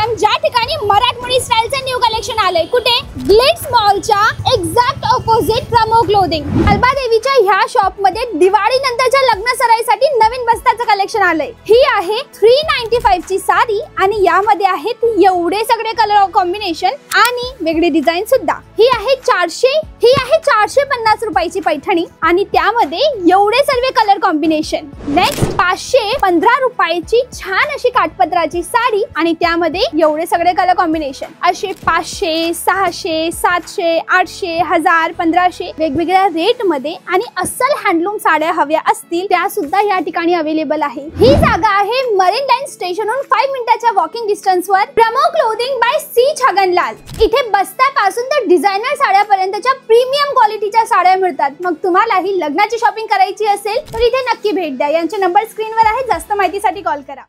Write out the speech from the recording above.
Madam, ज्या ठिकाणी मराठमोळी स्टाईलचं new collection आलंय. कुठे? ग्लिट्स मॉलच्या एक्झॅक्ट ऑपोजिट प्रमो क्लोथिंग. अल्बादेवीच्या ह्या शॉप मध्ये दिवाळी नंतरच्या लग्न सराईसाठी नवीन बस्ताचं कलेक्शन आलंय. ही आहे 395 ची साडी आणि यामध्ये आहेत एवढे सगळे कलर कॉम्बिनेशन आणि वेगळी डिझाईन सुद्धा. ही आहे 450 रुपयाची पैठणी आणि त्यामध्ये एवढे सर्व कलर कॉम्बिनेशन. नेक्स्ट 515 रुपयाची छान अशी काठपदराची साडी आणि त्यामध्ये एवढे सगळे कलर कॉम्बिनेशन. असे 500, 600, 700, 800, 1000, 1500 वेगवेगळ्या रेट मध्ये आणि अस्सल हँडलूम साड्या हव्या असतील त्या सुद्धा या ठिकाणी अवेलेबल आहे. ही जागा आहे मरीन लाईन स्टेशनहून 5 मिनिटाच्या वॉकिंग डिस्टन्स वर Pramo clothing by C Chhaganlal. इथे बस्त्यापासून तर डिझायनर साड्यापर्यंतच्या प्रीमियम क्वालिटीच्या साड्या मिळतात. मग तुम्हालाही लग्नाची शॉपिंग करायची असेल तर इथे नक्की भेट द्या. यांचे नंबर स्क्रीनवर आहे. जास्त माहितीसाठी कॉल करा.